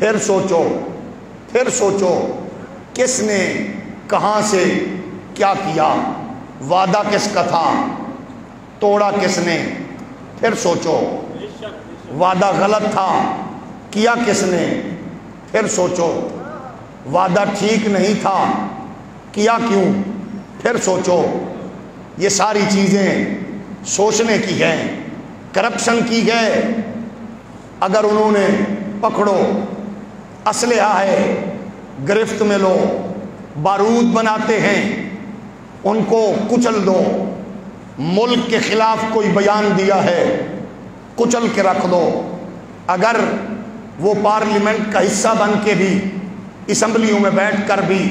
پھر سوچو کس نے کہاں سے کیا کیا، وعدہ کس کا تھا، توڑا کس نے، پھر سوچو، وعدہ غلط تھا، کیا کس نے، پھر سوچو، وعدہ ٹھیک نہیں تھا، کیا کیوں، پھر سوچو۔ یہ ساری چیزیں سوچنے کی ہیں، کرپشن کی ہے۔ اگر انہوں نے پکڑو، اسلحہ ہے، گرفت میں لو، بارود بناتے ہیں، ان کو کچل دو۔ ملک کے خلاف کوئی بیان دیا ہے، کچل کے رکھ دو۔ اگر وہ پارلیمنٹ کا حصہ بن کے بھی، اسمبلیوں میں بیٹھ کر بھی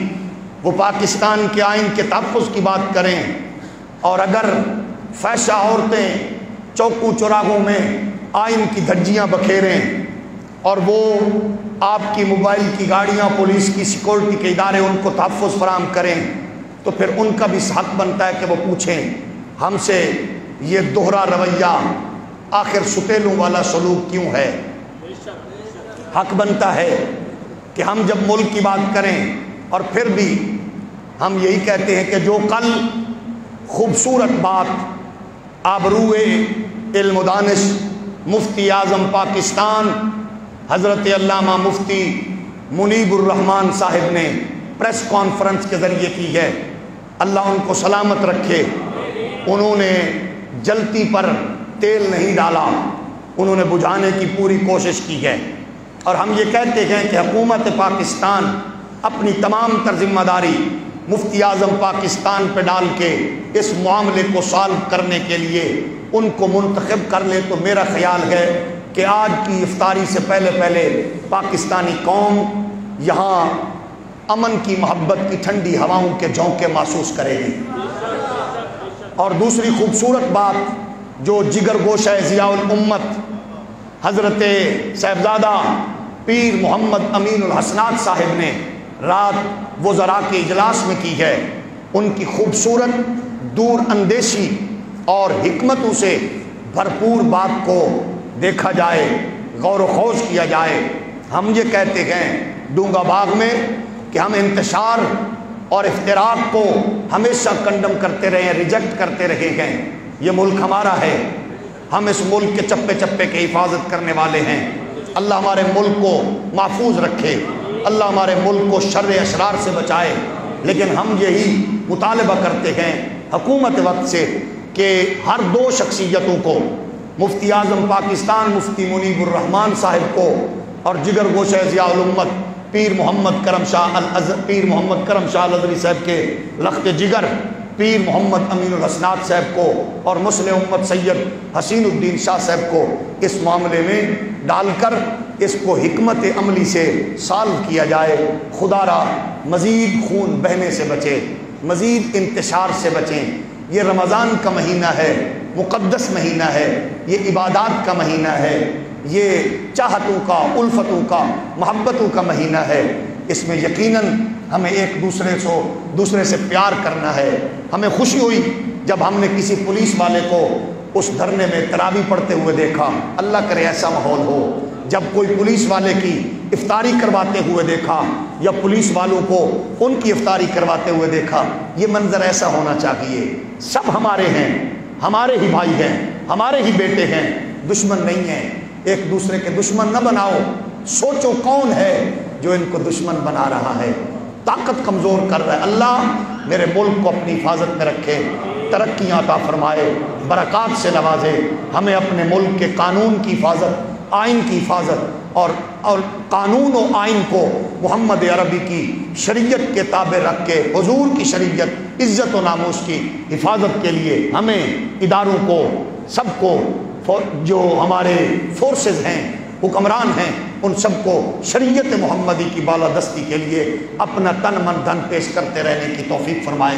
وہ پاکستان کے آئین کے تحفظ کی بات کریں، اور اگر فحشہ عورتیں چوکو چوراہوں میں آئین کی دھجیاں بکھیریں، اور وہ آپ کی موبائل کی گاڑیاں، پولیس کی سیکورٹی کے ادارے ان کو تحفظ فراہم کریں، تو پھر ان کا بھی حق بنتا ہے کہ وہ پوچھیں ہم سے یہ دوہرا رویہ، آخر ستیلوں والا سلوک کیوں ہے۔ حق بنتا ہے کہ ہم جب ملک کی بات کریں، اور پھر بھی ہم یہی کہتے ہیں کہ جو کل خوبصورت بات آبروئے علم و دانش مفتی اعظم پاکستان حضرت علامہ مفتی منیب الرحمن صاحب نے پریس کانفرنس کے ذریعے کی ہے، اللہ ان کو سلامت رکھے۔ انہوں نے جلتی پر تیل نہیں ڈالا، انہوں نے بجھانے کی پوری کوشش کی ہے، اور ہم یہ کہتے ہیں کہ حکومت پاکستان اپنی تمام تر ذمہ داری مفتی اعظم پاکستان پہ ڈال کے اس معاملے کو سالو کرنے کے لیے ان کو منتخب کر لے، تو میرا خیال ہے کہ آج کی افطاری سے پہلے پاکستانی قوم یہاں امن کی، محبت کی ٹھنڈی ہواؤں کے جھونکے محسوس کرے گی۔ اور دوسری خوبصورت بات جو جگر گوشہ ضیاء الامت حضرت صاحبزادہ پیر محمد امین الحسنات صاحب نے رات وزراء کے اجلاس میں کی ہے، ان کی خوبصورت دور اندیشی اور حکمتوں سے بھرپور بات کو دیکھا جائے، غور و خوض کیا جائے۔ ہم یہ کہتے ہیں ڈونگا باغ میں کہ ہم انتشار اور افتراق کو ہمیشہ کنڈم کرتے رہے ہیں، ریجیکٹ کرتے رہے ہیں۔ یہ ملک ہمارا ہے، ہم اس ملک کے چپے چپے کی حفاظت کرنے والے ہیں۔ اللہ ہمارے ملک کو محفوظ رکھے، اللہ ہمارے ملک کو شر اشرار سے بچائے۔ لیکن ہم یہی مطالبہ کرتے ہیں حکومت وقت سے کہ ہر دو شخصیتوں کو، مفتی اعظم پاکستان مفتی منیب الرحمن صاحب کو اور جگر گوشہ ضیاء الامت پیر محمد کرم شاہ الازہری صاحب کے لخت جگر پیر محمد امین الحسنات صاحب کو اور مسلم امت سید حسین الدین شاہ صاحب کو اس معاملے میں ڈال کر اس کو حکمت عملی سے سالو کیا جائے۔ خدا را مزید خون بہنے سے بچے، مزید انتشار سے بچیں۔ یہ رمضان کا مہینہ ہے، مقدس مہینہ ہے، یہ عبادات کا مہینہ ہے، یہ چاہتوں کا، الفتوں کا، محبتوں کا مہینہ ہے۔ اس میں یقیناً ہمیں ایک دوسرے سے پیار کرنا ہے۔ ہمیں خوشی ہوئی جب ہم نے کسی پولیس والے کو اس دھرنے میں تراویح پڑھتے ہوئے دیکھا، اللہ کرے ایسا ماحول ہو۔ جب کوئی پولیس والے کی افطاری کرواتے ہوئے دیکھا یا پولیس والوں کو ان کی افطاری کرواتے ہوئے دیکھا، یہ منظر ایسا ہونا چاہیے۔ سب ہمارے ہیں، ہمارے ہی بھائی ہیں، ہمارے ہی بیٹے ہیں، دشمن نہیں ہیں۔ ایک دوسرے کے دشمن نہ بناؤ، سوچو کون ہے جو ان کو دشمن بنا رہا ہے، طاقت کمزور کر رہا ہے۔ اللہ میرے ملک کو اپنی حفاظت میں رکھے، ترقیاں عطا فرمائے، برکات سے نوازے، ہمیں اپنے ملک کے قانون کی حفاظت، آئین کی حفاظت اور قانون و آئین کو محمد عربی کی شریعت کے تابع رکھ کے حضور کی شریعت، عزت و ناموس کی حفاظت کے لیے ہمیں اداروں کو، سب کو، جو ہمارے فورسز ہیں، حکمران ہیں، ان سب کو شریعت محمدی کی بالادستی کے لیے اپنا تن من دھن پیش کرتے رہنے کی توفیق فرمائے۔